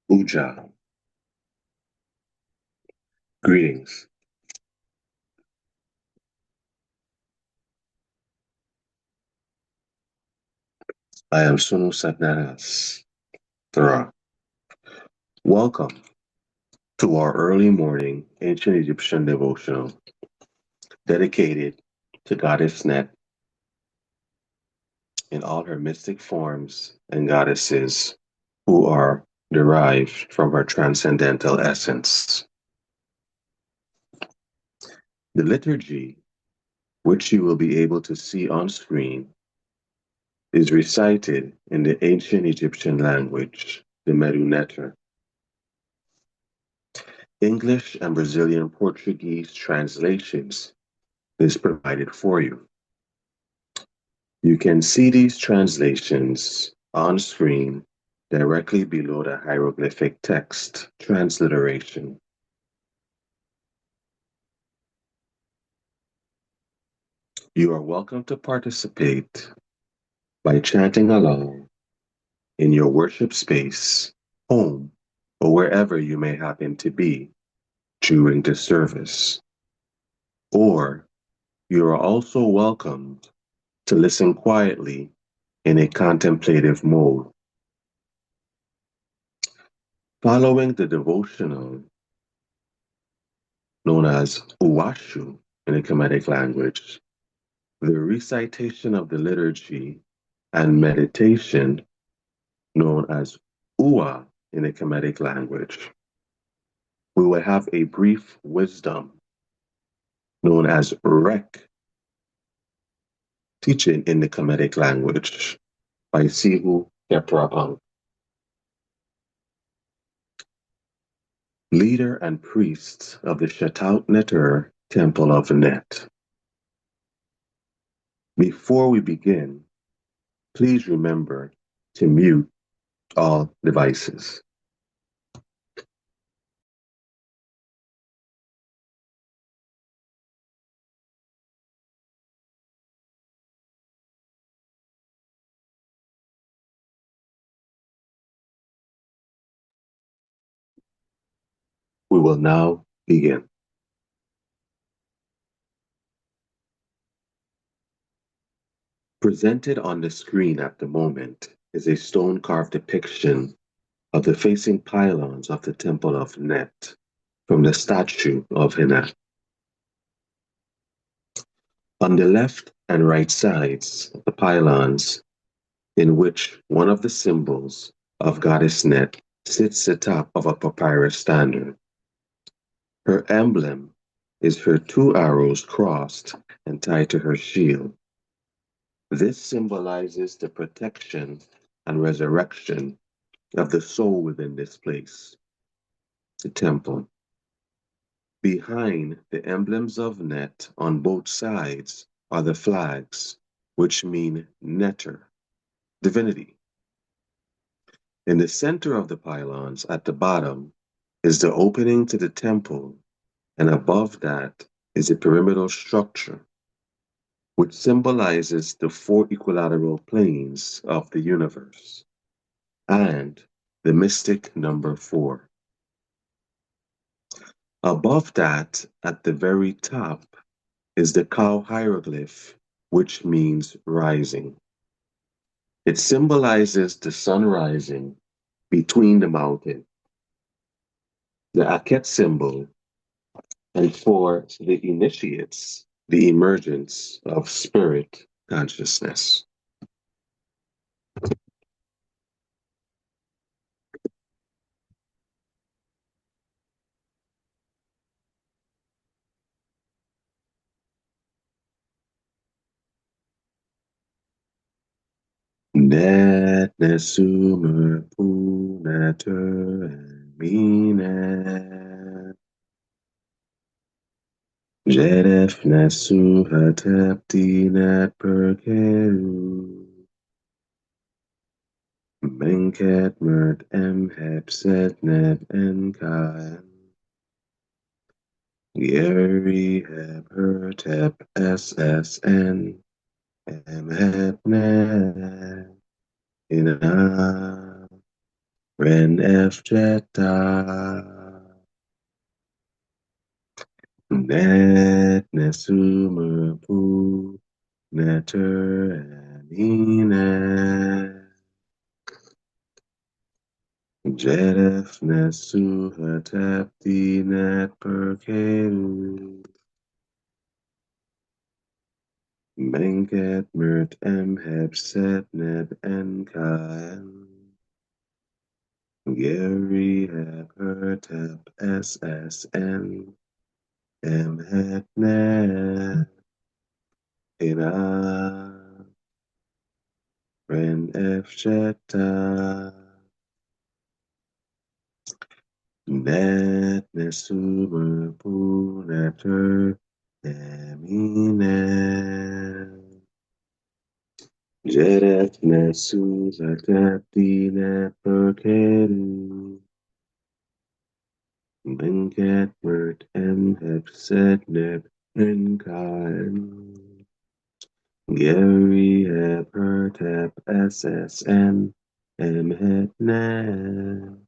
Uja. Greetings. I am Sunu Satnaras Thara. Welcome to our early morning ancient Egyptian devotional dedicated to Goddess Net in all her mystic forms and goddesses who are derived from her transcendental essence. The liturgy, which you will be able to see on screen, is recited in the ancient Egyptian language, the Metu Neter. English and Brazilian Portuguese translations is provided for you. You can see these translations on screen directly below the hieroglyphic text transliteration. You are welcome to participate by chanting along in your worship space, home, or wherever you may happen to be during the service. Or you are also welcomed to listen quietly in a contemplative mode. Following the devotional known as Uwashu in the Kemetic language, the recitation of the liturgy and meditation known as Uwa in the Kemetic language. We will have a brief wisdom known as Rek teaching in the Kemetic language by Sehu Khepera, leader and priest of the Sehu Neter Temple of Net. Before we begin, please remember to mute all devices. We will now begin. Presented on the screen at the moment is a stone-carved depiction of the facing pylons of the Temple of Net from the statue of Hina. On the left and right sides of the pylons, in which one of the symbols of Goddess Net sits atop of a papyrus standard. Her emblem is her two arrows crossed and tied to her shield. This symbolizes the protection and resurrection of the soul within this place, the temple. Behind the emblems of Net on both sides are the flags, which mean Neter, divinity. In the center of the pylons at the bottom is the opening to the temple, and above that is a pyramidal structure, which symbolizes the four equilateral planes of the universe, and the mystic number 4. Above that, at the very top, is the cow hieroglyph, which means rising. It symbolizes the sun rising between the mountain. The Aket symbol, and for the initiates, the emergence of spirit consciousness. Net nesumer punater and minet. Jedef nesu hatepti net perkeru. Menket mert hepset net enkaen. Geri heb hertep ssn. Hep net ina. Ren F Jetta Net Nesumer Pu Neter Anine Jedef Nesu Hatepti Net Perkeru Menket Mert Heb Set Neb Enkaen Gary Heb Hertep SSN Het Net Ina Ren F Jetta Net Nesumer Pu Neter Emine Jedek Nesu Zatepti Net Perkeru Menket Mert Heb Set Neb Enkaen Gary Heb Hertep SSN Het Net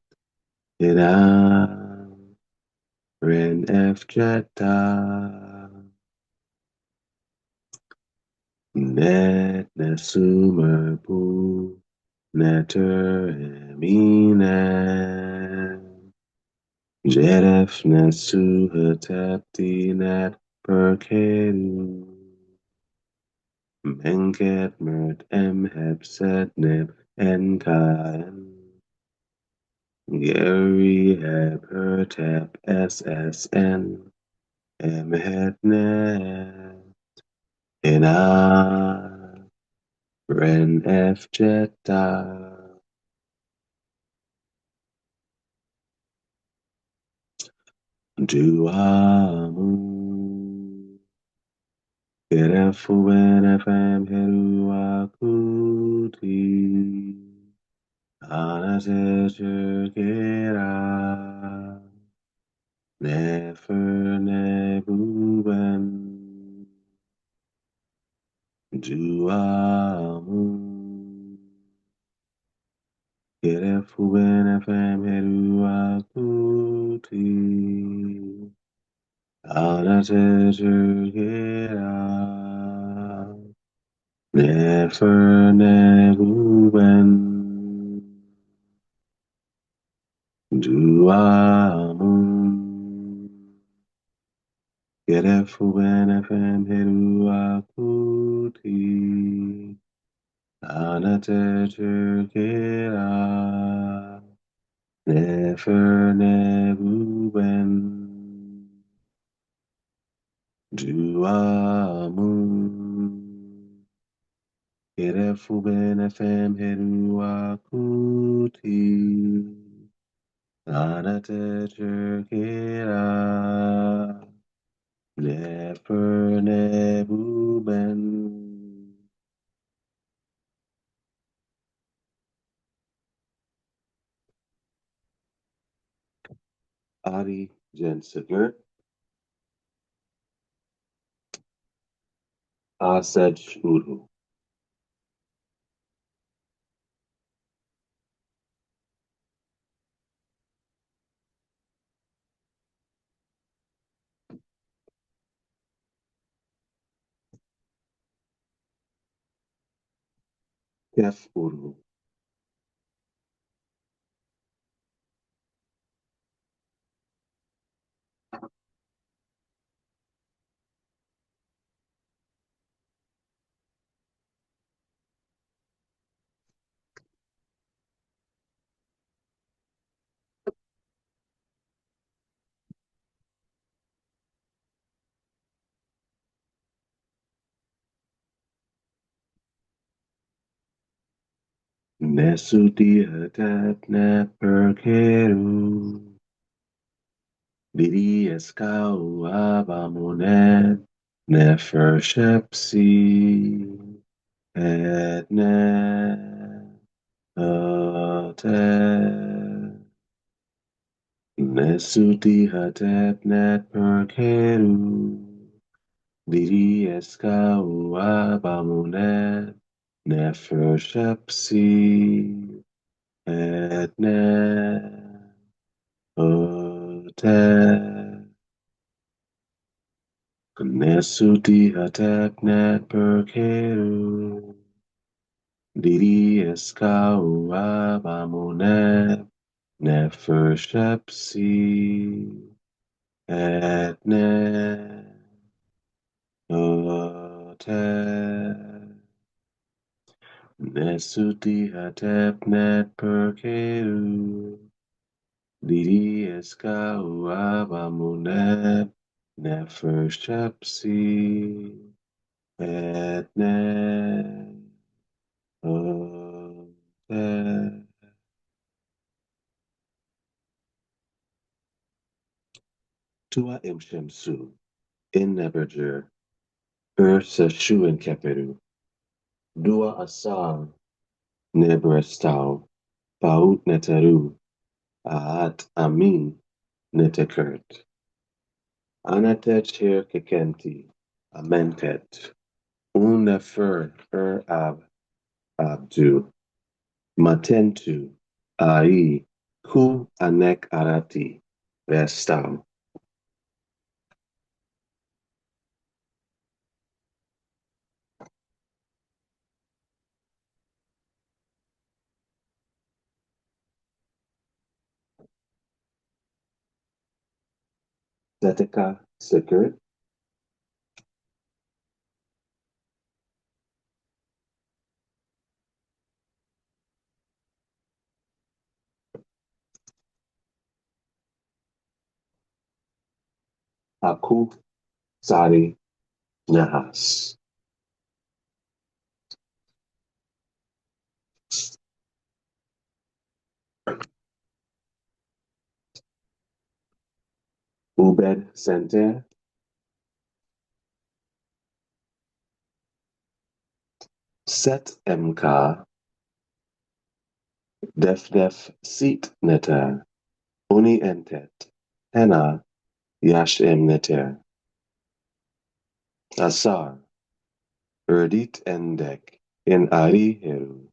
Ida Ren F Jetta Net Nesumer Pu Neter Emine Jedef Nesu Hatepti Net Perkeru Menket Mert Heb Set Neb Enkaen Gary Heb Hertep SSN Het Net Ina Ren F Jetta Duamu Kerefu FM Heruakuti Anaseter Kera Nefer Nebuben Duamu Kerefu FM Heruakuti Anaseter Kera Nefer Nebuben Duamu Kerefu FM Heruakuti Anateter Kera Nefer Nebuben Duamu Kerefu FM Heruakuti Anateter Kera Nefer Nebuben Adi Jensiger Ased Shuru Kef Uru Nesuti Hatep Neperkeru Didi Eskau Abamonet Nefer Shepsi Et Net Nesuti Hatep Neperkeru Didi Eskau Abamonet Nefer Shepsi et net otet. Nesuti hatep net perkeru. Didi eskau abamonet nefershepsi et net otet. Nesuti hatep net perkeru. Didi eskau abamonet nefershepsi et net otet. Tua imshemsu in neberger Sehu Khepera. Dua asar nebrestau paut neteru aat amin netekert. Anatet her kekenti amentet. Un nefer ab abdu. Matentu ai ku anek arati restau. Zeteka sekert. Aku sari nahas. Ubed center. Set mk def sit neter. Uni entet. Hena yashem neter. Asar. Erdit endek. In ari heru.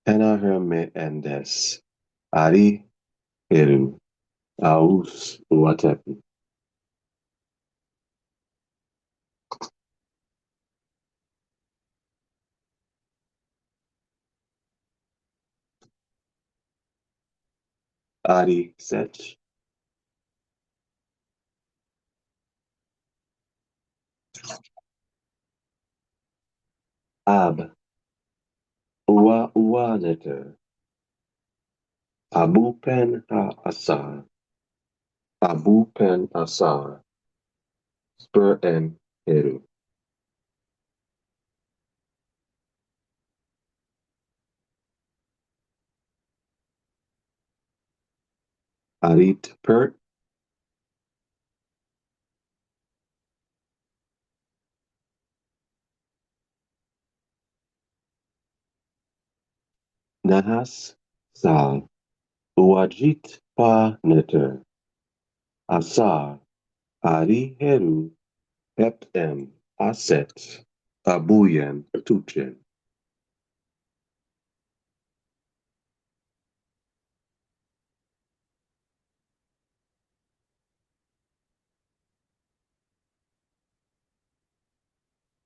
Hena herme endes. Ari heru. Aus uatepi. Ari sech. Ab. Ua neter. Abu pen ha asar. Abu pen asar. Spur en heru. Arit pert. Nahas sal. Uajit pa neter. Asar. Ari heru. Pep em. Aset. Abuyen tuchen.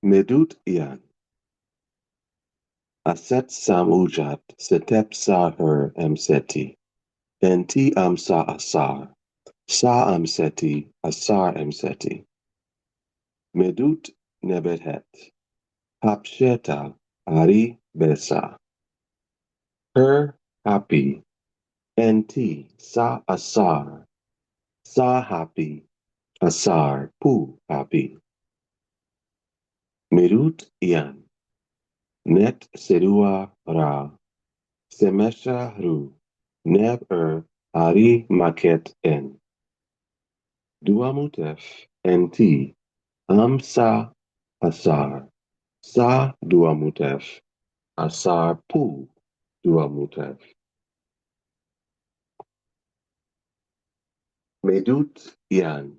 Medut ian. Aset sam ujat. Setep sa her emseti. Enti amsa asar. Sa amseti. Asar emseti. Medut nebethet. Hapsheta. Ari besa. Her happy. Enti sa asar. Sa happy. Asar pu happy. Merut ian. Net serua ra. Semesha ru. Neb ari maket en. Duamutef enti. Amsa asar. Sa duamutef. Asar pu duamutef. Medut ian.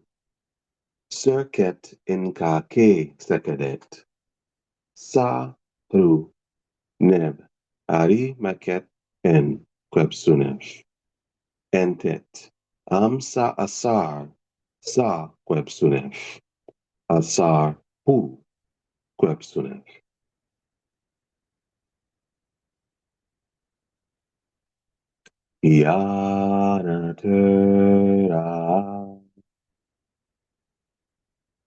Cirket inka ke sekedet. Sa ru. Neb ari maket en Quebsunef. Entet. Amsa asar. Sa Quebsunef. Asar hu Quebsunef. Yanatera.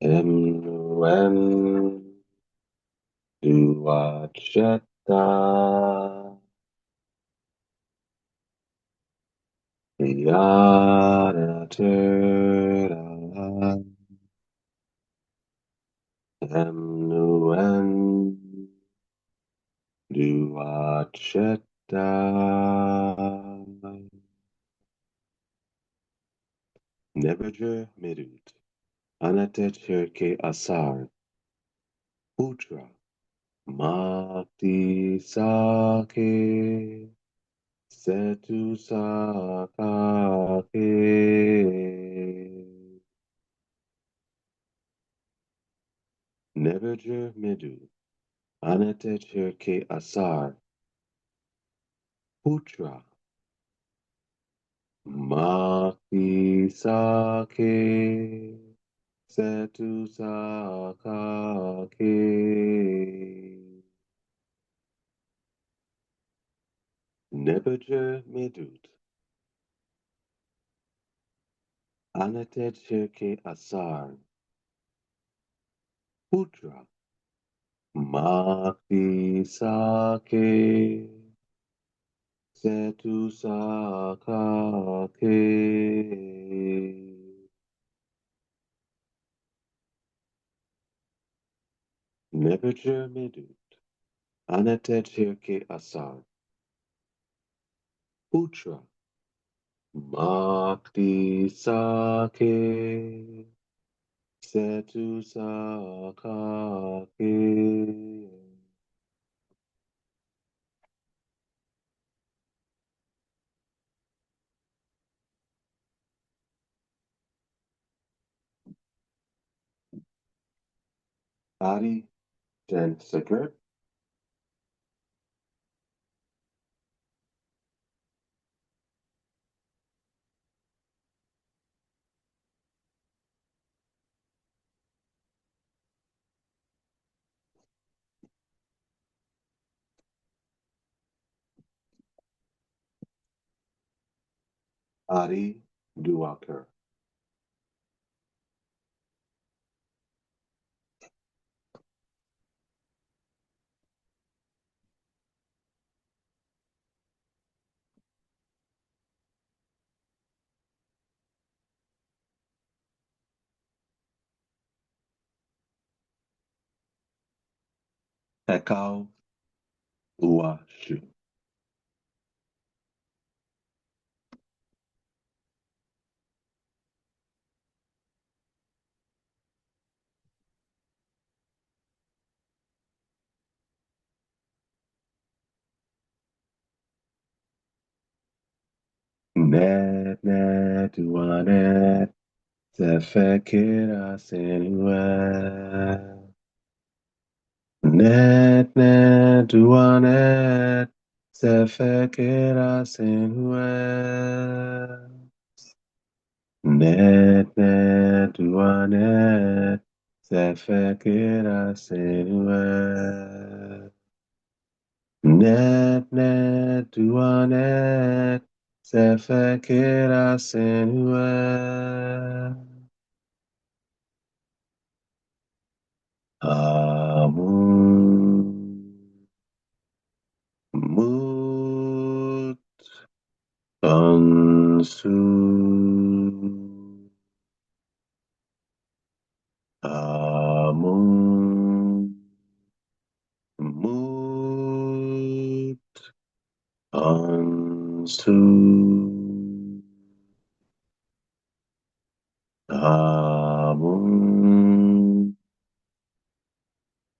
Emwen. Duacheta. Yanatera. Emwen. Duacheta. Neberger Medut. Anatet Herke Asar. Putra. Mati Sake. Setu Sakake. Neberger Medu. Anatet Herke Asar. Putra. Mati Sake. Setu Sakake. Neberger Medut. Anatet Herke Asar. Putra. Mati Sake. Setu Sakake. Neberger Medut. Anatet Herke Asar. Putra. Mati Sake. Setu Sakake. Ari Denseker. Ari Duaker. Ekau Uashu. Net net uanet. Tefekira senue. Net net uanet. Tefekira senue. Net net uanet. Tefekira senue. Net net uanet. Tefekira senue. Amun mut ansu. Amun mut ansu. Amun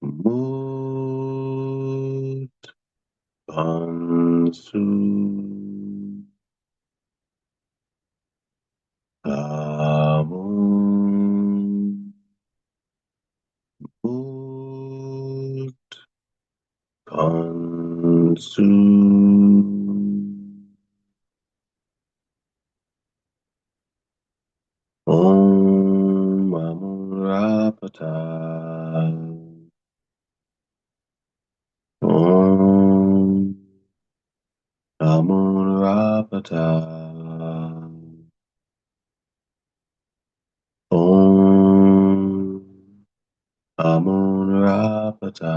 mut ansu. Amun mut ansu. Om Amurapata. Om Amurapata. Om Amurapata.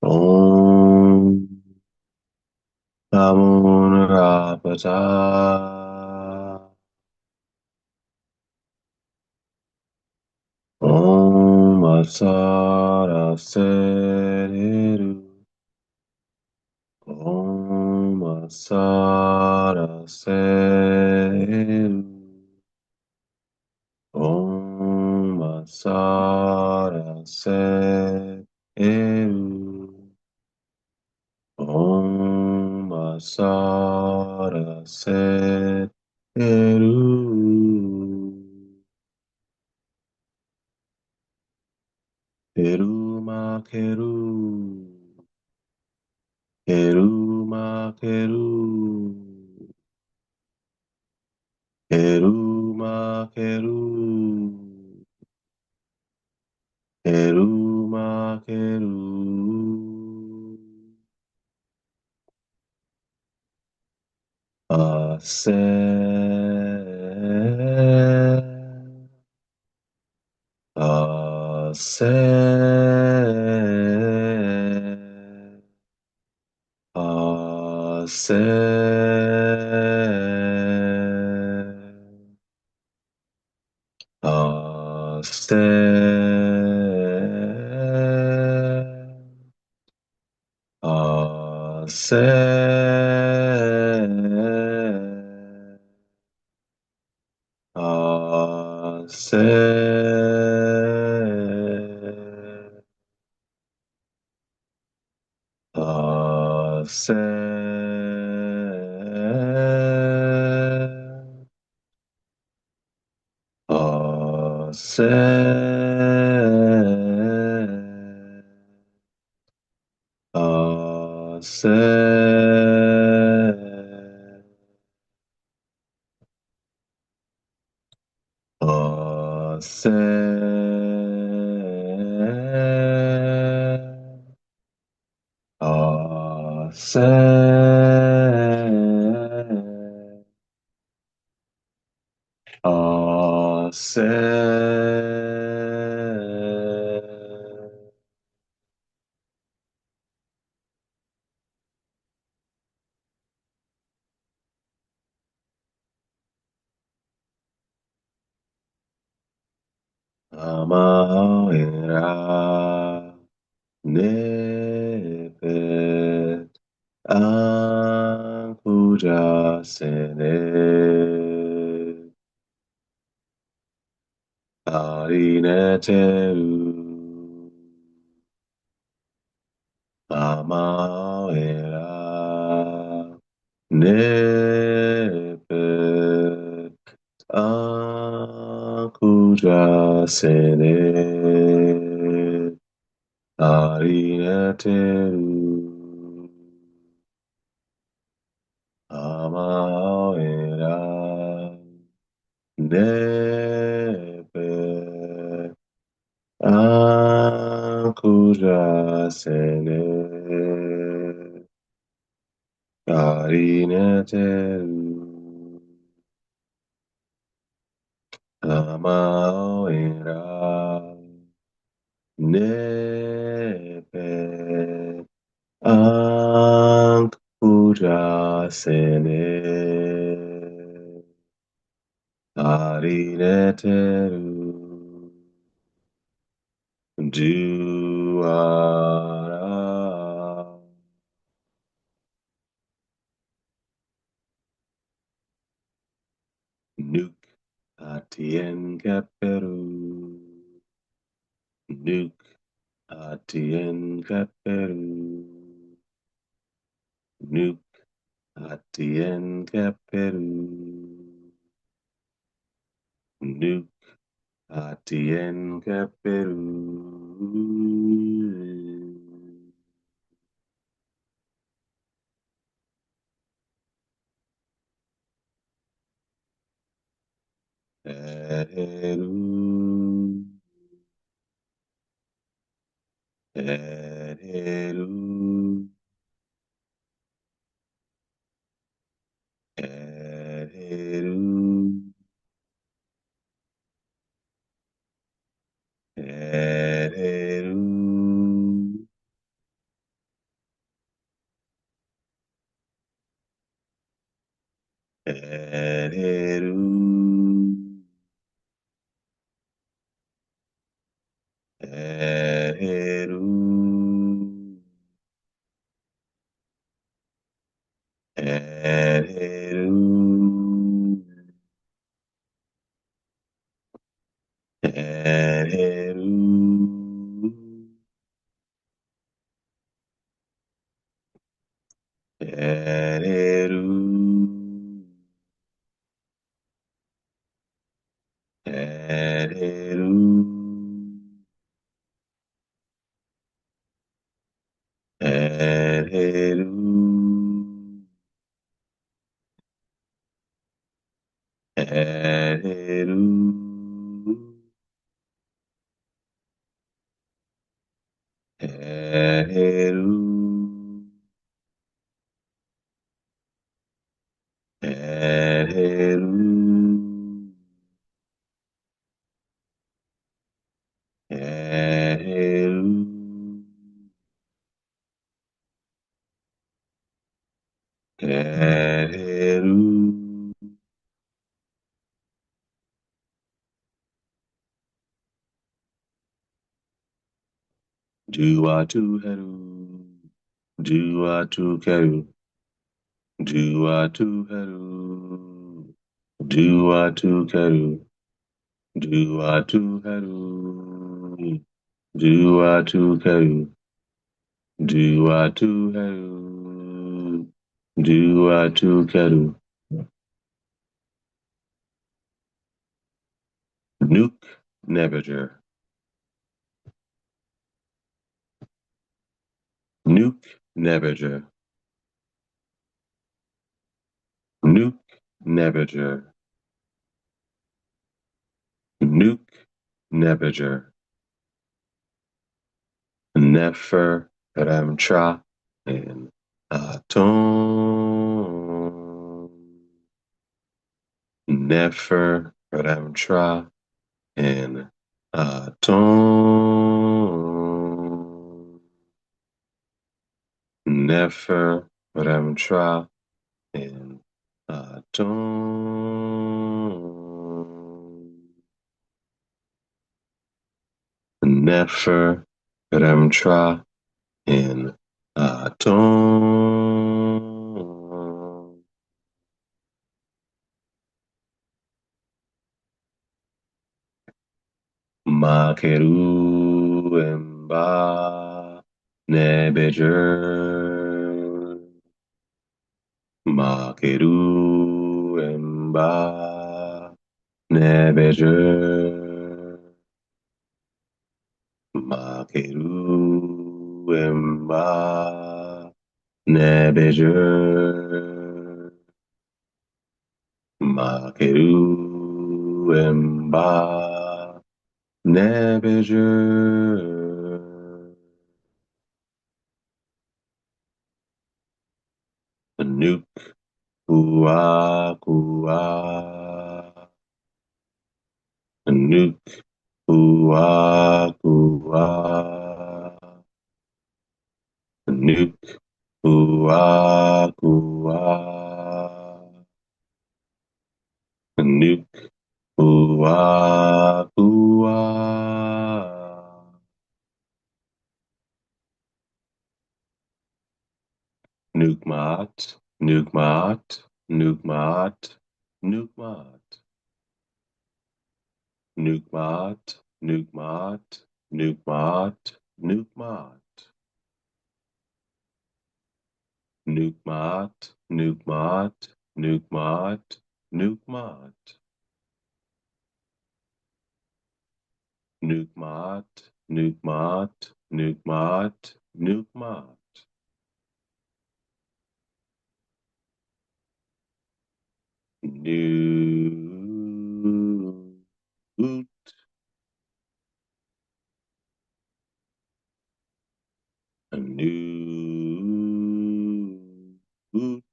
Om Amurapata. Om Asara Seru. Om Asara Seru. Om Asara Seru. Om Asara Seru. Keruma Keru. Keruma Keru. Keruma Keru. Keruma Keru. Ase. Ase. Ase. Ase. Ase. Ase. Ase. Ase. Ase. Ase. Ase. Ase. Amaera nepet ankuja sene arineteru amaera nepet ankuja sene arineteru amaera nepe ankuja sene arineteru amaera nepe ankuja sene arineteru Duara Nuke Atien Keperu Nuke Atien Keperu Nuke Atien Keperu Nuke Atien Keperu Heru, Heru, Heru, Heru, Heru, Heru, Heru, Heru, Heru, Heru, Heru, Heru, Heru, Heru, Heru, Heru, Juatu Heru, Juatu Keru, Juatu Heru, Juatu Keru, Juatu Heru, Juatu Keru, Juatu Heru, Juatu Keru, Nuke Nebeger, Nuke Nebeger, Nuke Nebeger, Nuke Nebeger, Nefer Ramtra, and Atom. Nefer Ramtra, and Atom. Nefer Ramtra, and Atom. Nefer Ramtra, and Atom. Makeru Emba Nebejer. Makeru Emba Nebejer. Makeru Emba Nebejer. Makeru Emba Nebejer. Nuke Kua Kua. Nuke Kua Kua. Nuke Kua Kua. Nuke Kua Kua. Nukmat, Nukmat, Nukmat, Nukmat, Nukmat, Nukmat, Nukmat, Nukmat, Nukmat, Nukmat, Nukmat, Nukmat, Nukmat, Nukmat, Nukmat, Nukmat, New. Oot,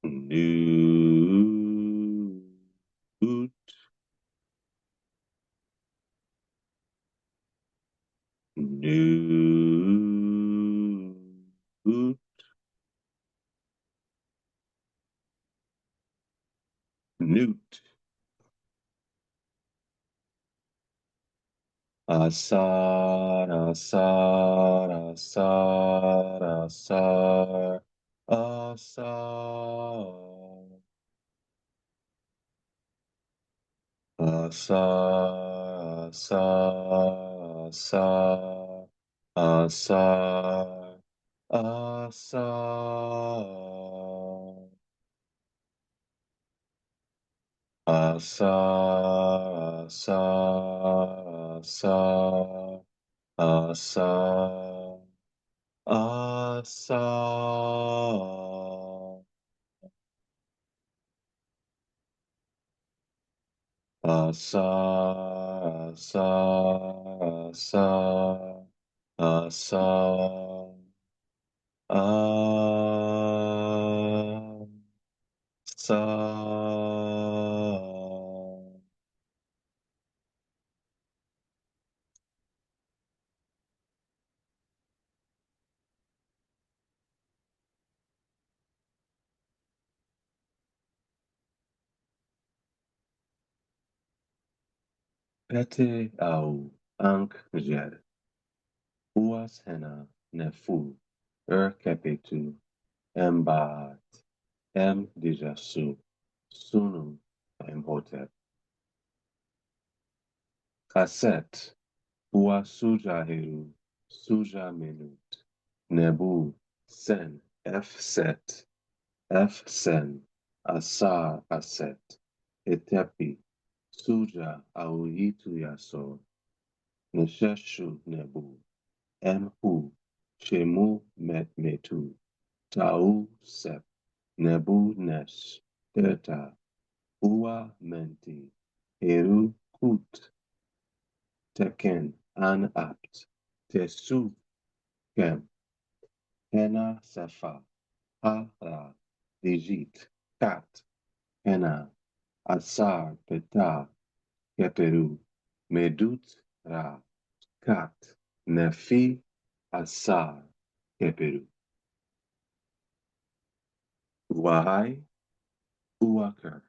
new, oot, new, oot, newt. Asar, asar, asar, asar, asar. Asar, asar, asar, asar, asar, asar, asar, asar, asar, asar. Asa, asa, asa, asa, asa. Pete au ank jed, uas hena nefu, kepetu, embaat, dijasu, sunu, emhotep. Kaset, ua suja heru, suja menut, nebu, sen, set, sen, asar aset, etepi, suja auhitu yaso, nesheshu nebu, emhu, shemu metu, tau sep, nebu nesh, teta, ua menti, heru kut, teken, an apt, tesu, kem, hena sefa, ha-ra, digit, kat, hena, asar, peta, keperu, medut, ra, kat, nefi, asar, keperu. Wahai, uaker.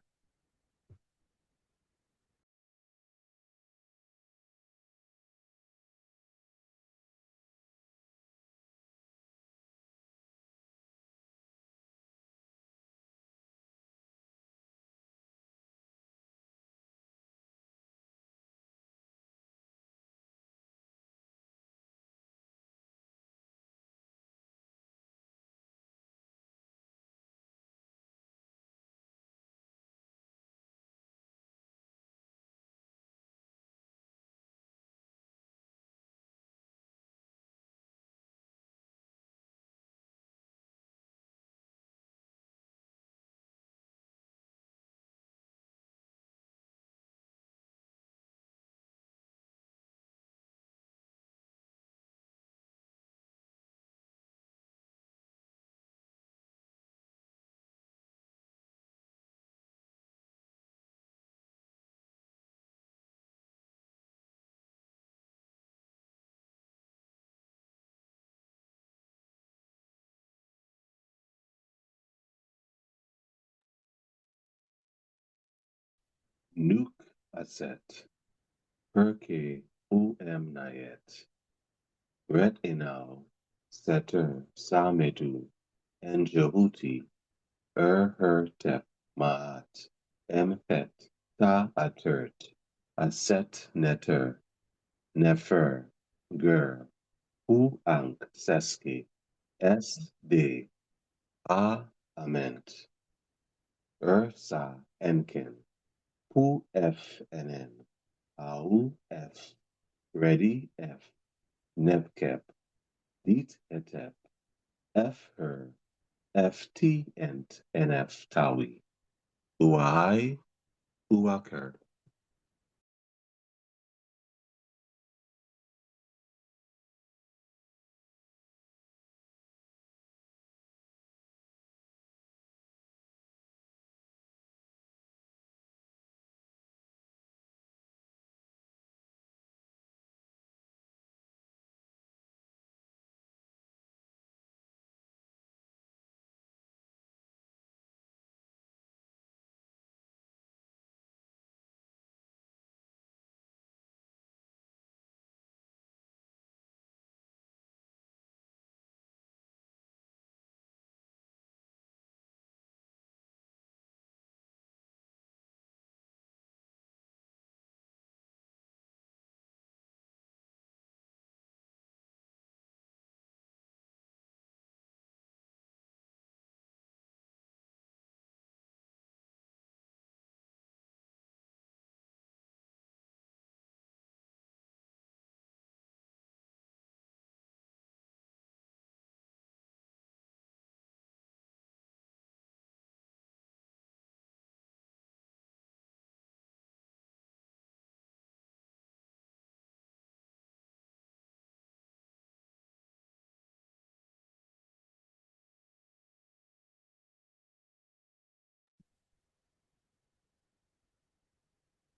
Nuk aset, perke nayet, ret inau, seter samedu, en Jehuti, her tep maat, empet, ta atert, aset neter, nefer, ger, hu ank seski, es de, a ament, sa enken, hu fnn, au f, ready f, nebkep, dit etep, f her, ft ent, nf tawi, uai, uaker.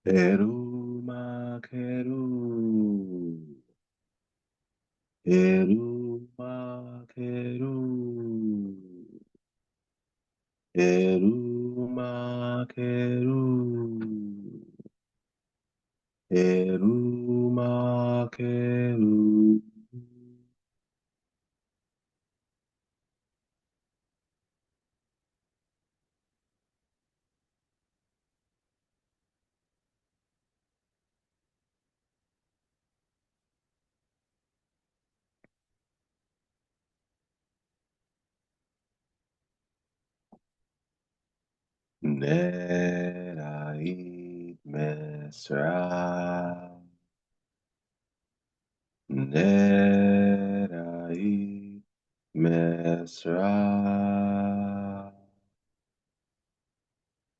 Eruma keru. Eruma keru. Eruma keru. Eruma keru. Nerait mesra. Nerait mesra.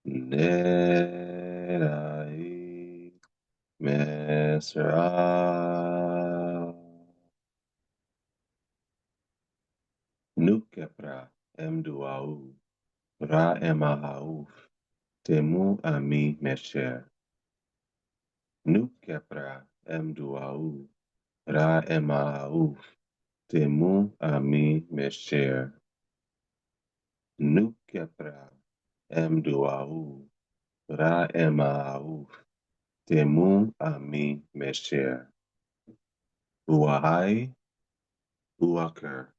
Nerait mesra. Nukepra emduau. Ra emahauf. Temu ami mesher. Nukepra emduau. Ra emahauf. Temu ami mesher. Nukepra emduau. Ra emahauf. Temu ami mesher. Uahai uaker.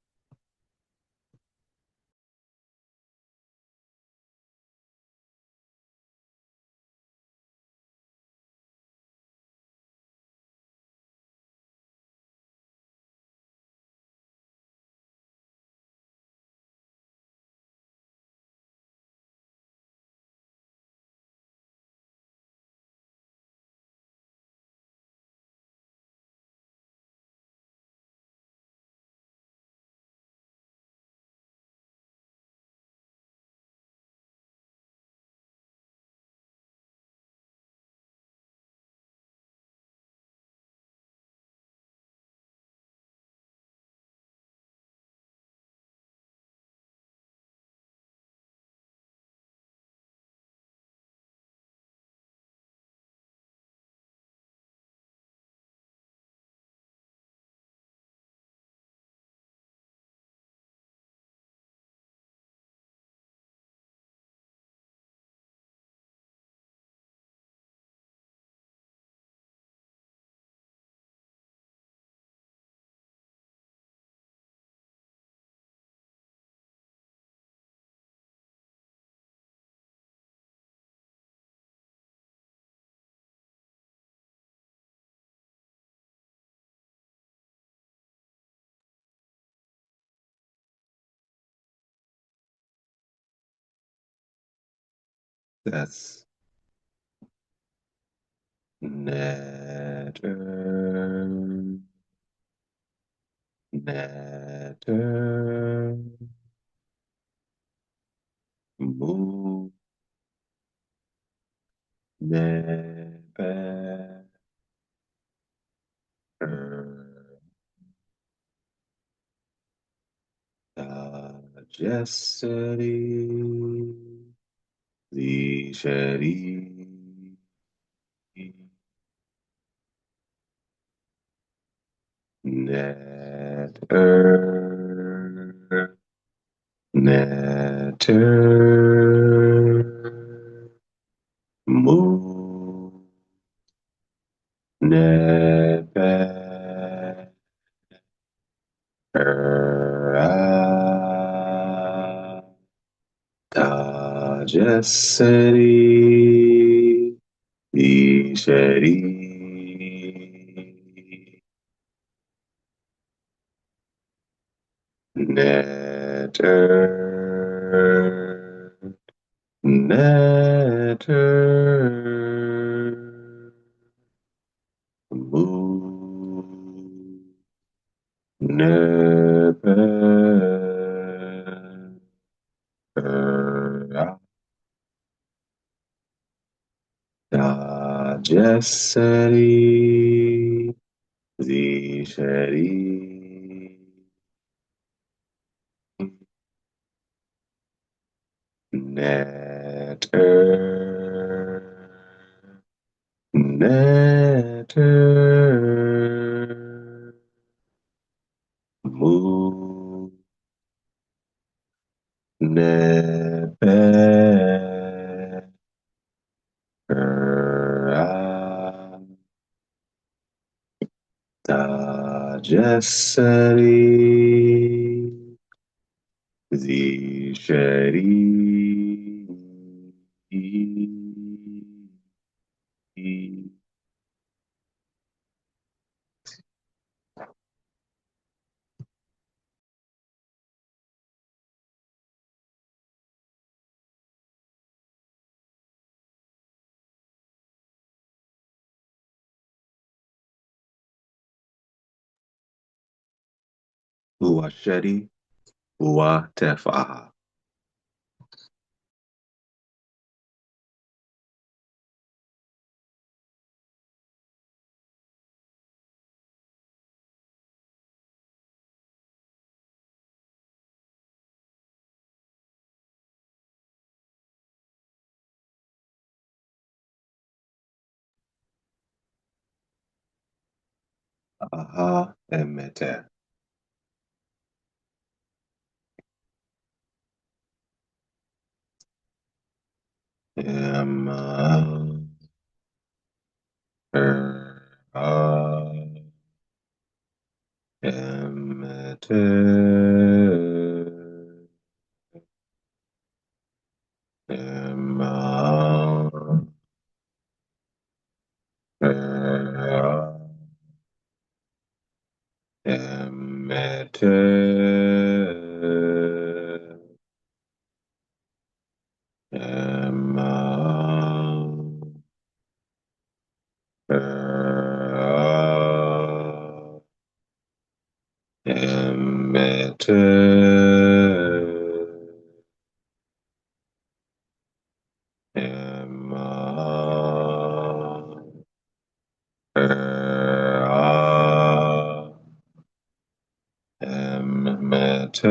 That's netter. Netter. Mu. Never. Digessery. Digery. Netter. Netter. Mu. Never. Digessery. Digery. Netter. Netter. Mu. Never. Digessery. Digery. Netter. Neter. Mu Neter. Jesseri Zisheri Uasheri Uatefaha. Aha emete. Emma. Emete. Emma. Emete. Emma. Metu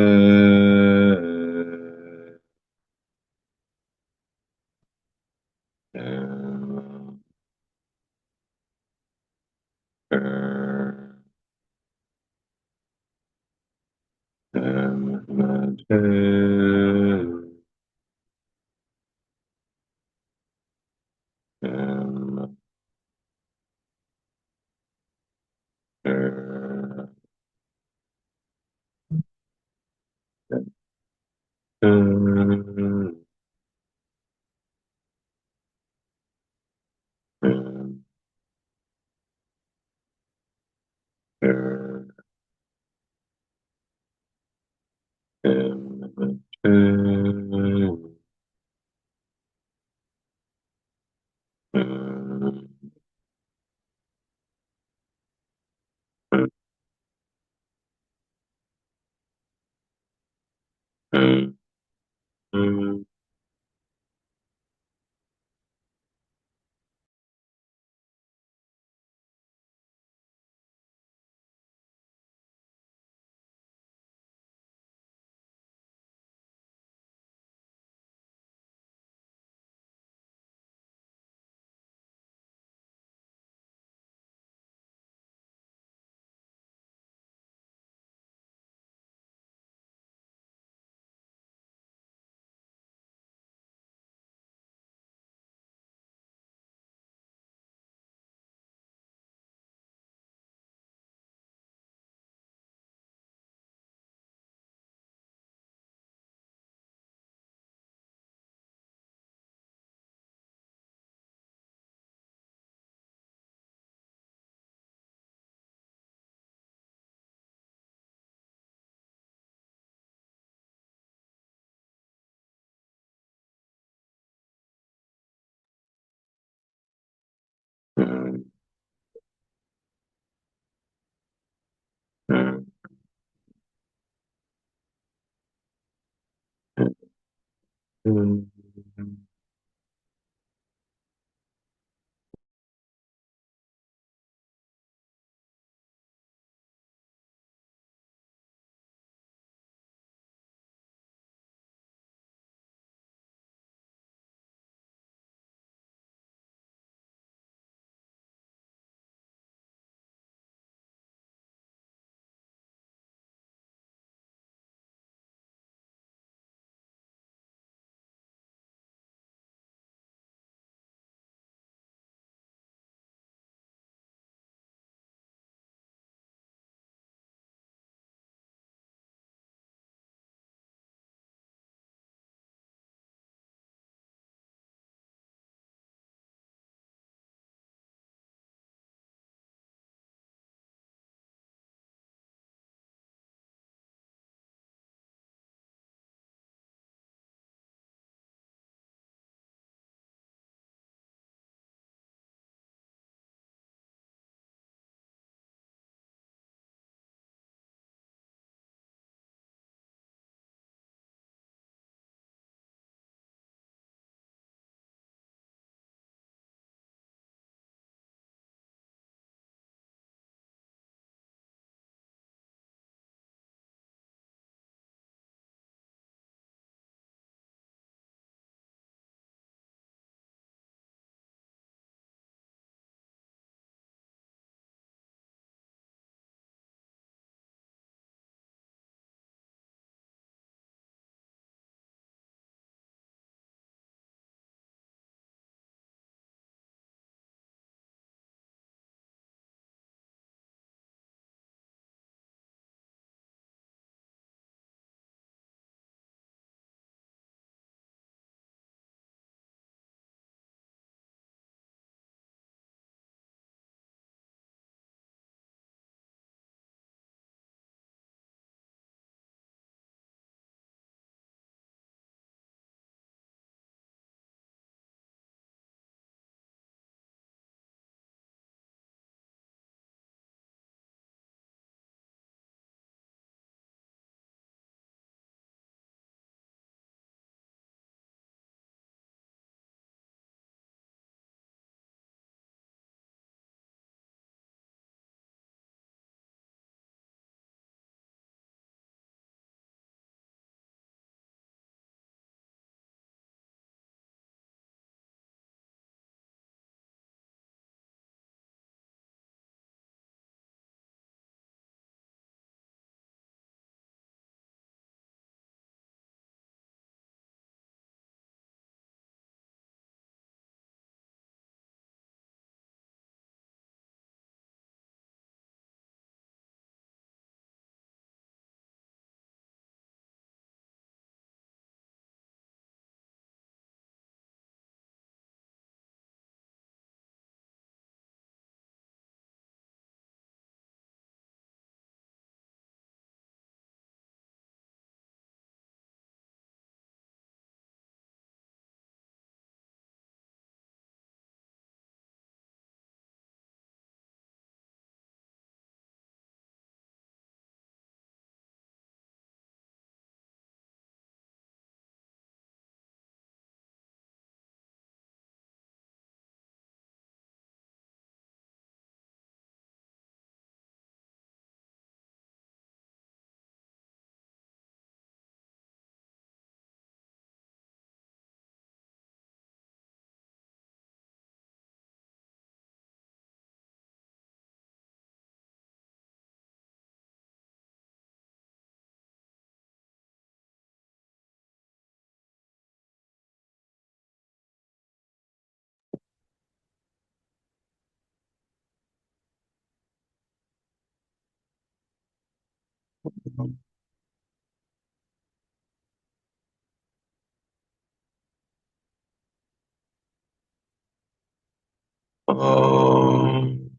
Om.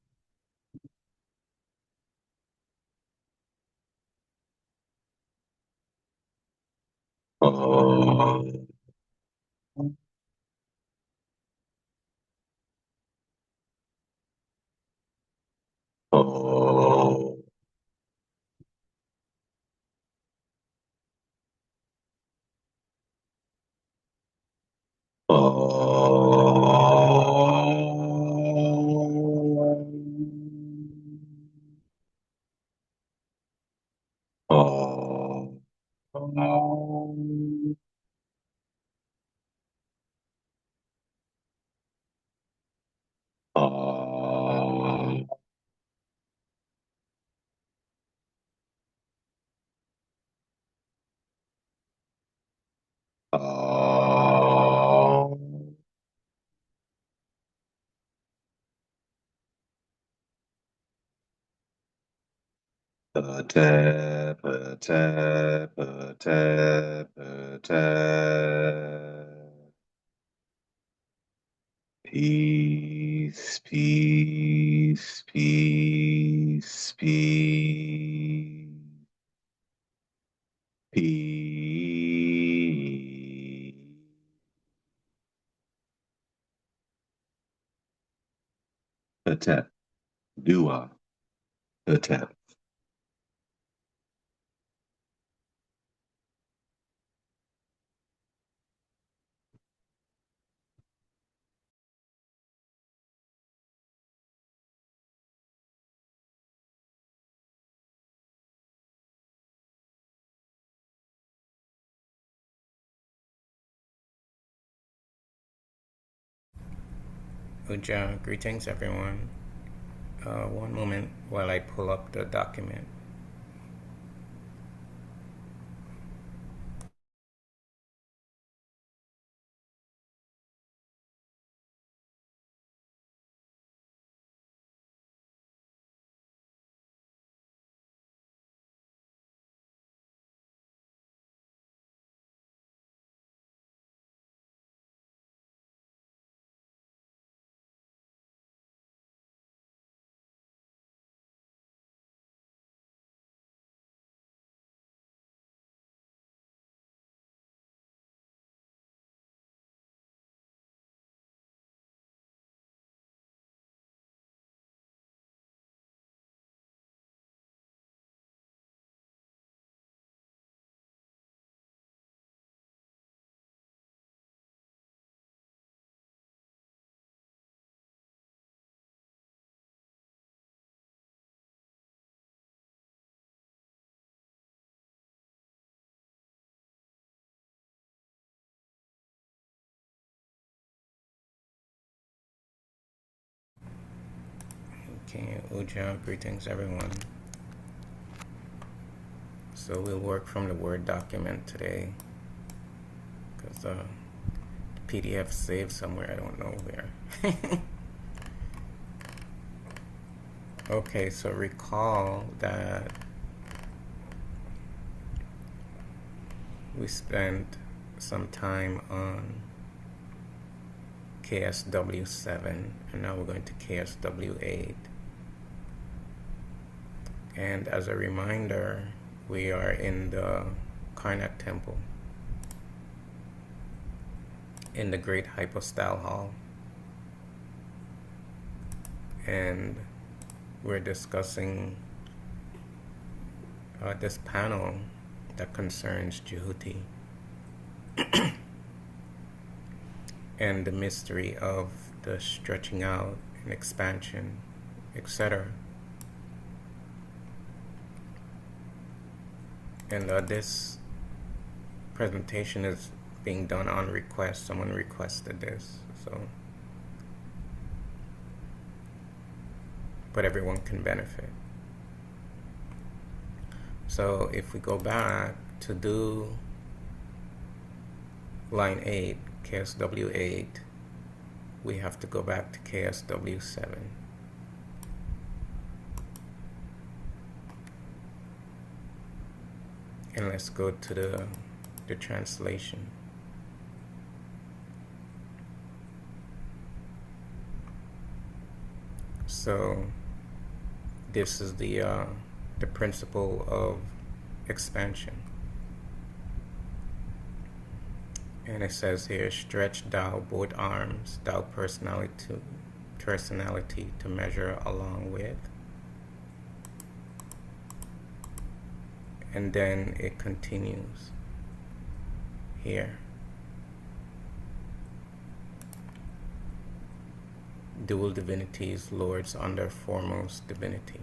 Om. Om. Om. Om. Om. Om. Pate, pate, pate, pate. Peace, peace, peace, peace, peace. Atep, dua, atep. Uja, greetings everyone. One moment while I pull up the document. Okay, Uja, greetings everyone. So we'll work from the Word document today because the PDF saved somewhere, I don't know where. Okay, so recall that we spent some time on KSW7 and now we're going to KSW8. And as a reminder, we are in the Karnak Temple in the Great Hypostyle Hall. And we're discussing this panel that concerns Jehuti and the mystery of the stretching out and expansion, etc. And this presentation is being done on request. Someone requested this, so but everyone can benefit. So if we go back to do line 8, KSW8, we have to go back to KSW7. And let's go to the translation. So this is the principle of expansion. And it says here, stretch thou both arms, thou personality to measure along with. And then it continues here. Dual divinities, lords under foremost divinity.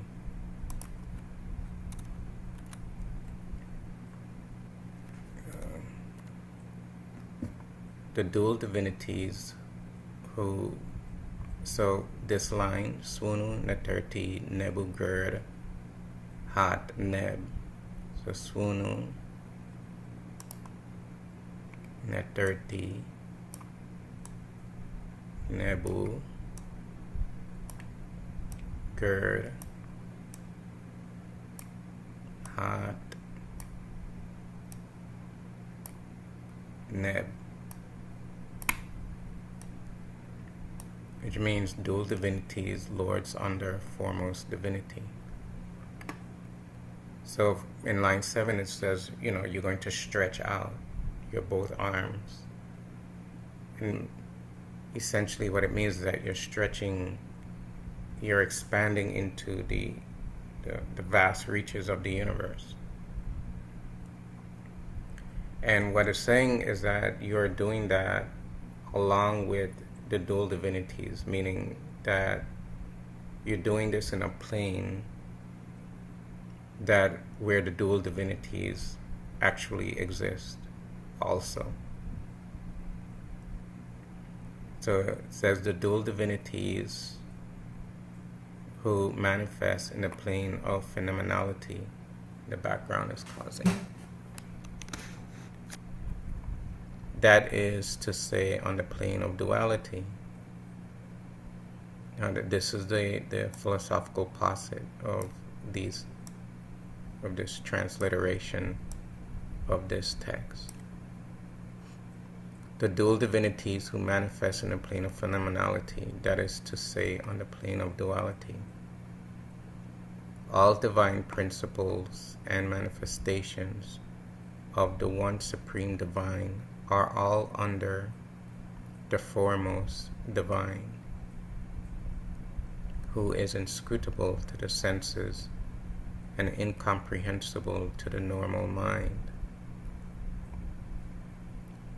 The dual divinities who, so this line, Sehu Neter Nebu Gerd Hat Neb. So Sehu Neter Nebu Gerd Hat Neb, which means dual divinities, lords under foremost divinity. So in line 7 it says, you're going to stretch out your both arms. And essentially what it means is that you're expanding into the vast reaches of the universe. And what it's saying is that you're doing that along with the dual divinities, meaning that you're doing this in a plane that where the dual divinities actually exist also. So it says the dual divinities who manifest in the plane of phenomenality, the background is causing. That is to say, on the plane of duality. Now, this is the philosophical posit of this transliteration of this text. The dual divinities who manifest in the plane of phenomenality, that is to say, on the plane of duality. All divine principles and manifestations of the one supreme divine are all under the foremost divine, who is inscrutable to the senses and incomprehensible to the normal mind.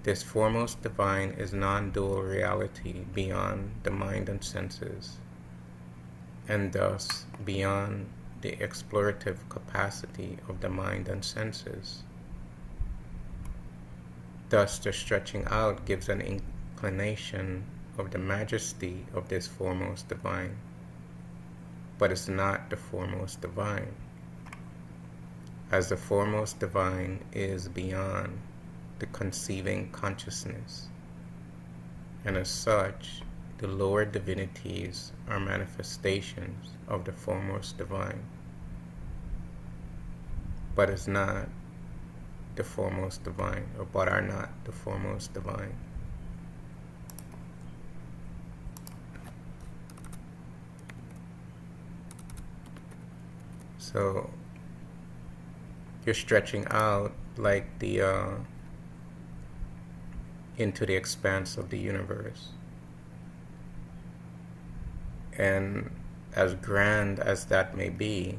This foremost divine is non-dual reality beyond the mind and senses, and thus beyond the explorative capacity of the mind and senses. Thus, the stretching out gives an inclination of the majesty of this foremost divine, but is not the foremost divine, as the foremost divine is beyond the conceiving consciousness, and as such, the lower divinities are manifestations of the foremost divine, but is not the foremost divine, or but are not the foremost divine. So you're stretching out like the into the expanse of the universe, and as grand as that may be,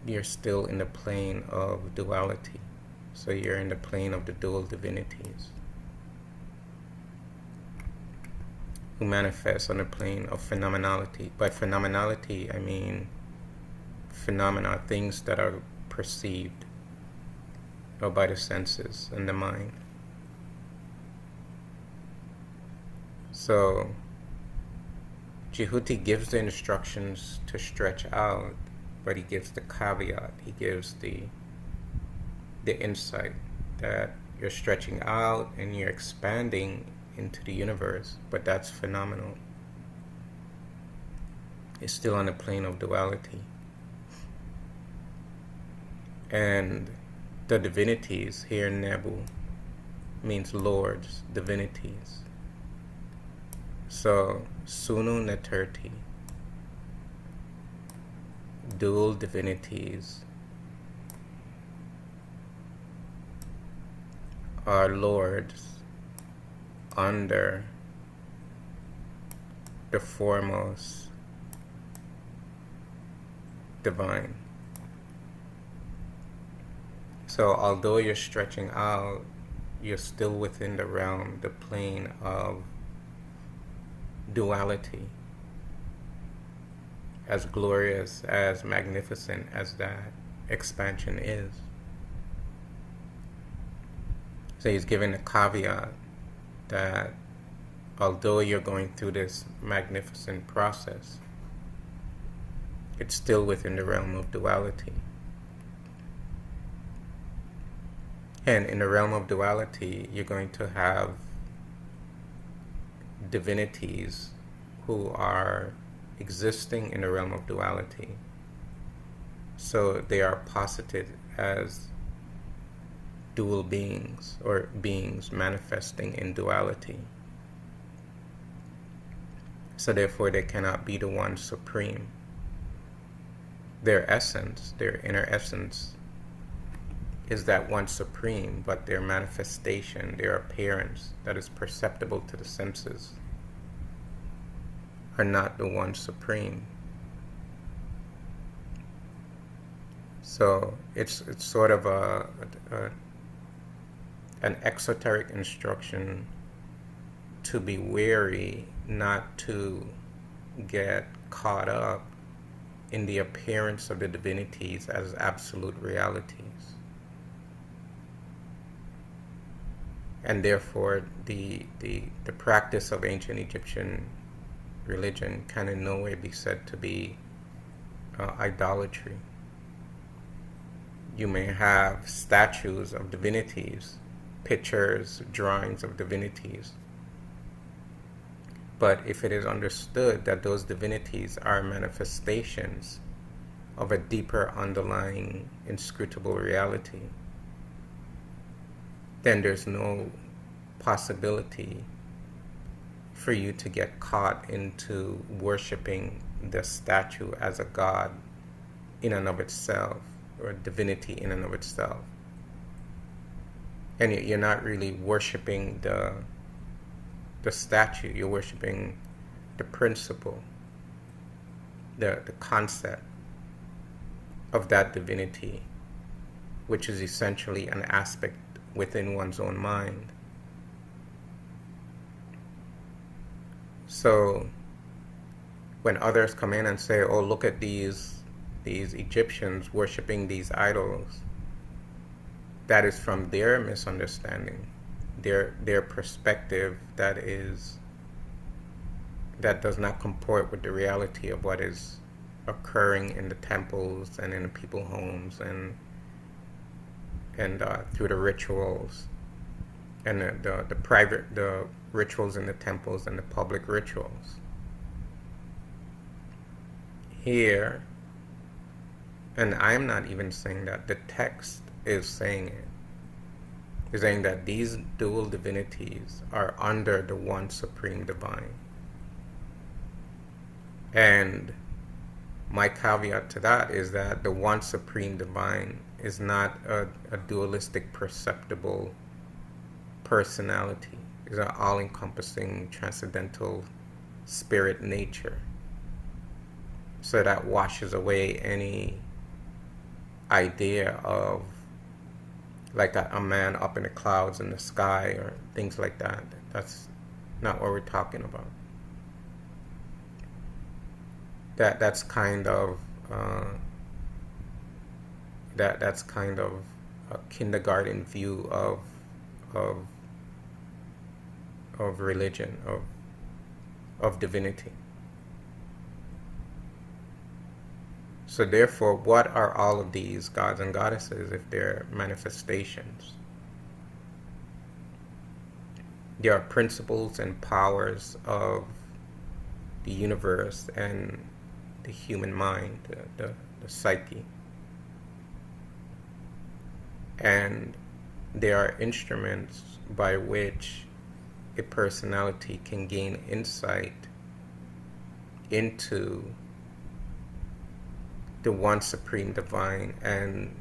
you're still in the plane of duality. So you're in the plane of the dual divinities who manifest on the plane of phenomenality. By phenomenality, I mean phenomena, things that are perceived or by the senses and the mind. So Jehuti gives the instructions to stretch out, but he gives the caveat, he gives the insight that you're stretching out and you're expanding into the universe, but that's phenomenal. It's still on the plane of duality. And the divinities here, Nebu, means lords, divinities. So, Sehu Neter dual divinities are lords under the foremost divine. So although you're stretching out, you're still within the realm, the plane of duality. As glorious, as magnificent as that expansion is. So he's given a caveat that although you're going through this magnificent process, it's still within the realm of duality. And in the realm of duality, you're going to have divinities who are existing in the realm of duality. So they are posited as dual beings, or beings manifesting in duality. So therefore they cannot be the one supreme. Their essence, their inner essence, is that one supreme, but their manifestation, their appearance that is perceptible to the senses, are not the one supreme. So it's sort of an exoteric instruction to be wary not to get caught up in the appearance of the divinities as absolute realities. And therefore the practice of ancient Egyptian religion can in no way be said to be idolatry. You may have statues of divinities, pictures, drawings of divinities, but if it is understood that those divinities are manifestations of a deeper underlying inscrutable reality, then there's no possibility for you to get caught into worshiping the statue as a god in and of itself, or a divinity in and of itself. And you're not really worshiping the statue, you're worshiping the principle, the concept of that divinity, which is essentially an aspect within one's own mind. So when others come in and say, oh, look at these Egyptians worshiping these idols, that is from their misunderstanding, their perspective that does not comport with the reality of what is occurring in the temples and in the people's homes and through the rituals and the rituals in the temples and the public rituals. Here, and I'm not even saying that, the text is saying it. It's saying that these dual divinities are under the one supreme divine. And my caveat to that is that the one supreme divine is not a dualistic perceptible personality. It's an all-encompassing transcendental spirit nature. So that washes away any idea of like a man up in the clouds in the sky or things like that. That's not what we're talking about. That's kind of that's kind of a kindergarten view of religion, of divinity. So therefore, what are all of these gods and goddesses if they're manifestations? They are principles and powers of the universe and the human mind, the psyche. And they are instruments by which a personality can gain insight into the one supreme divine and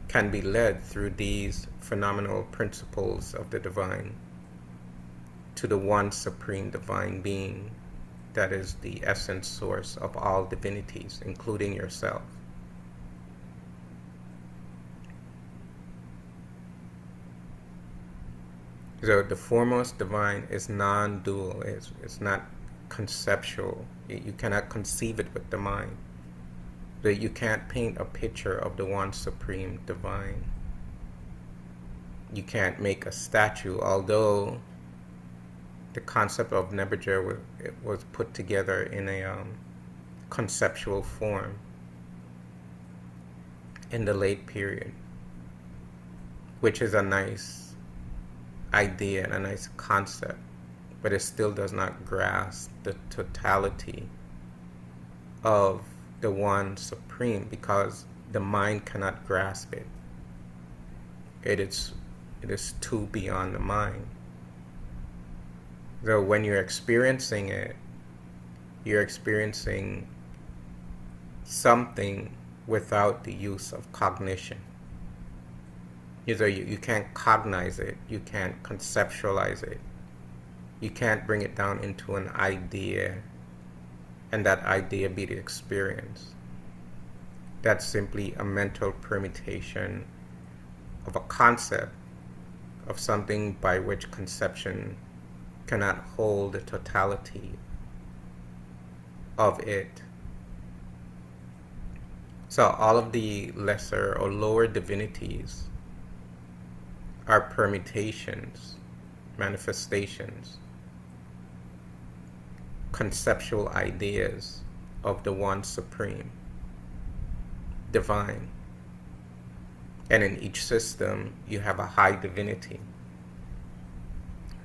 can be led through these phenomenal principles of the divine to the one supreme divine being that is the essence source of all divinities, including yourself. So the foremost divine is non-dual. It's not conceptual. You cannot conceive it with the mind. That you can't paint a picture of the one supreme divine. You can't make a statue, although the concept of Nebuchadnezzar was put together in a conceptual form in the late period, which is a nice idea and a nice concept, but it still does not grasp the totality of the one supreme, because the mind cannot grasp it. It is too beyond the mind. So when you're experiencing it, you're experiencing something without the use of cognition. You can't cognize it, you can't conceptualize it, you can't bring it down into an idea and that idea be the experience. That's simply a mental permutation of a concept of something by which conception cannot hold the totality of it. So all of the lesser or lower divinities are permutations, manifestations, conceptual ideas of the one supreme divine. And in each system, you have a high divinity.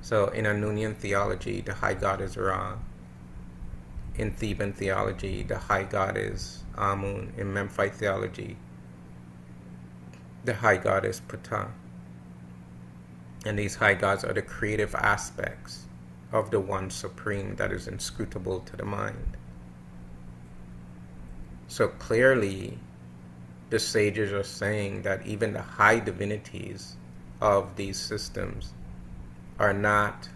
So in Anunian theology, the high god is Ra. In Theban theology, the high god is Amun. In Memphite theology, the high god is Ptah. And these high gods are the creative aspects of the one supreme that is inscrutable to the mind. So clearly, the sages are saying that even the high divinities of these systems are not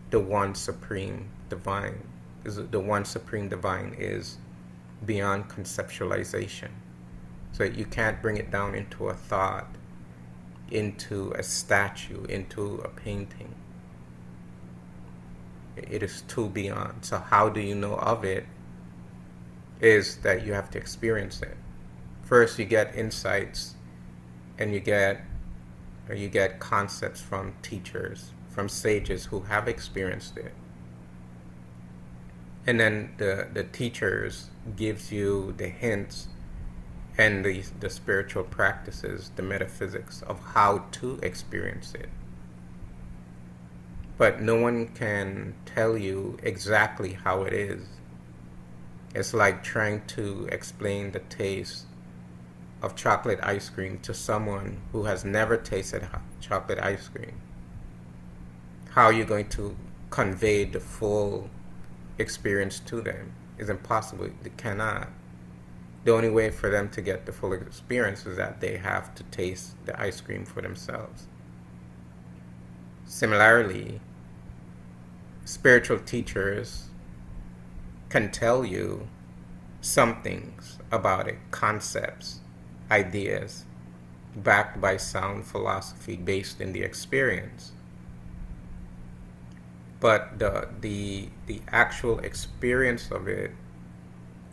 the one supreme divine. The one supreme divine is beyond conceptualization. So you can't bring it down into a thought, into a statue, into a painting. It is too beyond. So how do you know of it? Is that you have to experience it. First, you get insights, and you get concepts from teachers, from sages who have experienced it. And then the teachers gives you the hints and the spiritual practices, the metaphysics of how to experience it. But no one can tell you exactly how it is. It's like trying to explain the taste of chocolate ice cream to someone who has never tasted chocolate ice cream. How are you going to convey the full experience to them? It's impossible. They cannot. The only way for them to get the full experience is that they have to taste the ice cream for themselves. Similarly, spiritual teachers can tell you some things about it, concepts, ideas, backed by sound philosophy based in the experience. But the actual experience of it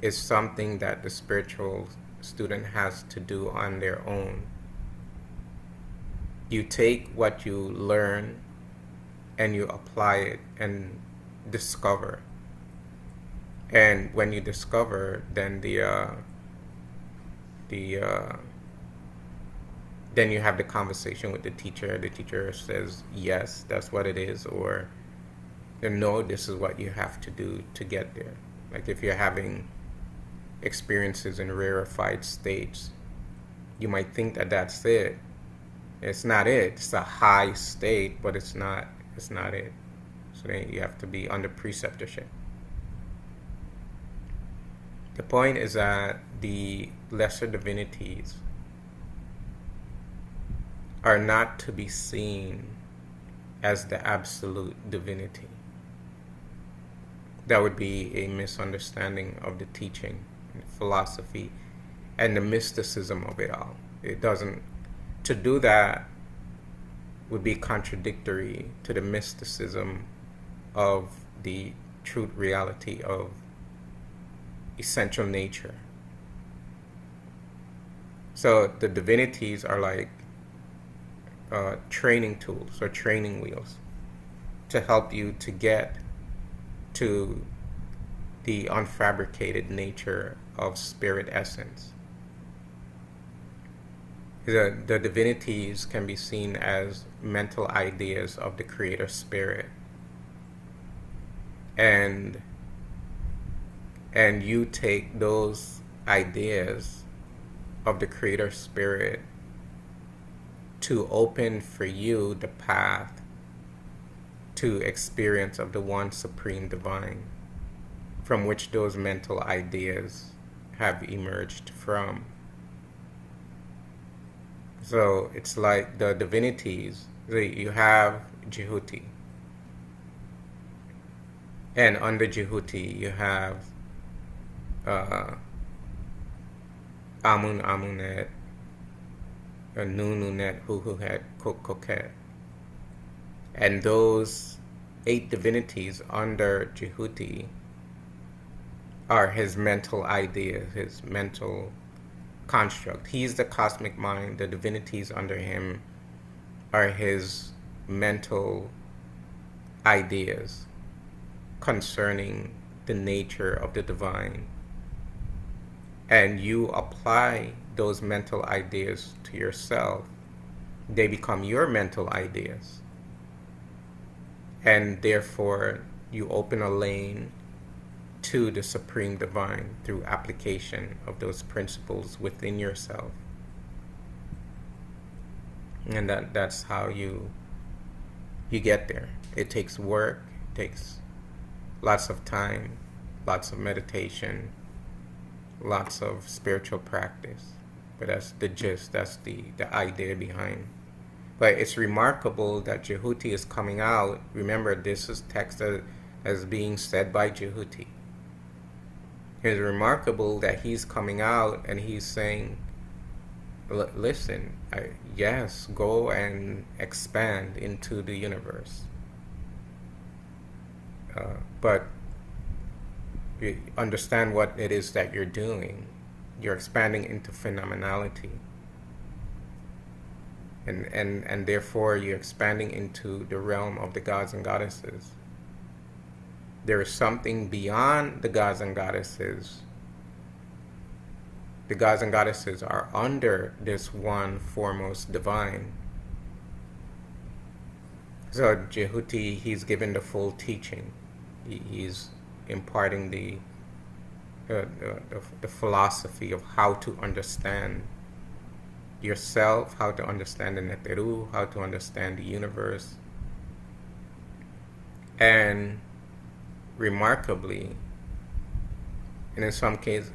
is something that the spiritual student has to do on their own. You take what you learn and you apply it and discover. And when you discover, then then you have the conversation with the teacher. The teacher says, yes, that's what it is, or no, this is what you have to do to get there. Like if you're having experiences in rarefied states, you might think that that's it. It's not it. It's a high state, but it's not it. So then you have to be under preceptorship. The point is that the lesser divinities are not to be seen as the absolute divinity. That would be a misunderstanding of the teaching, and philosophy, and the mysticism of it all. It doesn't. To do that would be contradictory to the mysticism of the truth reality of essential nature. So the divinities are like training tools or training wheels to help you to get to the unfabricated nature of spirit essence. The divinities can be seen as mental ideas of the Creator Spirit. And you take those ideas of the Creator Spirit to open for you the path to experience of the one supreme divine, from which those mental ideas have emerged from. So it's like the divinities, you have Jehuti, and under Jehuti you have Amun Amunet, Nununet, Huhuhet, Kokoket. And those 8 divinities under Jehuti are his mental ideas, his mental construct. He's the cosmic mind. The divinities under him are his mental ideas concerning the nature of the divine. And you apply those mental ideas to yourself. They become your mental ideas. And therefore, you open a lane to the supreme divine through application of those principles within yourself. And that's how you get there. It takes work, it takes lots of time, lots of meditation, lots of spiritual practice. But that's the gist, that's the idea behind. But it's remarkable that Jehuti is coming out. Remember, this is text that is being said by Jehuti. It's remarkable that he's coming out and he's saying, listen, yes, go and expand into the universe. But you understand what it is that you're doing. You're expanding into phenomenality. And therefore you're expanding into the realm of the gods and goddesses. There is something beyond the gods and goddesses. The gods and goddesses are under this one foremost divine. So Jehuti, he's given the full teaching. He's imparting the philosophy of how to understand yourself, how to understand the Neteru, how to understand the universe. And remarkably, and in some cases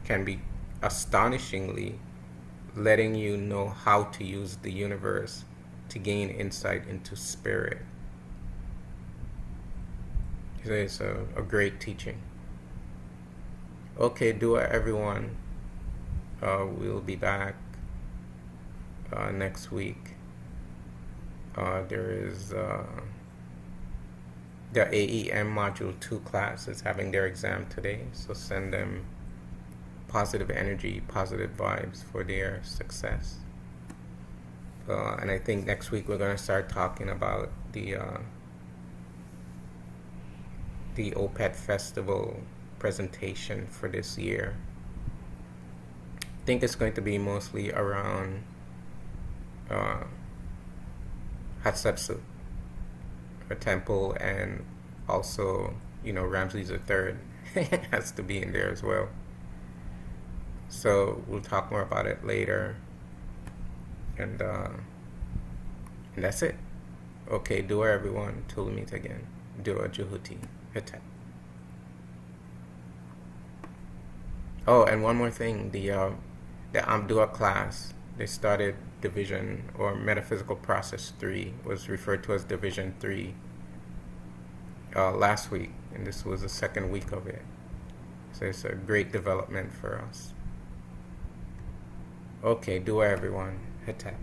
can be astonishingly, letting you know how to use the universe to gain insight into spirit. It's a great teaching. Okay, dua everyone. We'll be back next week. There is the AEM Module 2 class is having their exam today, so send them positive energy, positive vibes for their success. And I think next week we're going to start talking about the OPET Festival presentation for this year. I think it's going to be mostly around Hatshepsut, a temple, and also, Ramses III has to be in there as well. So we'll talk more about it later. And that's it. Okay, dua everyone. Till we meet again. Dua Jehuti. Hetet. Oh, and one more thing, the Amdua class, they started division or metaphysical process 3, was referred to as division 3 last week, and this was the second week of it. So it's a great development for us. Okay, dua everyone. Hetep.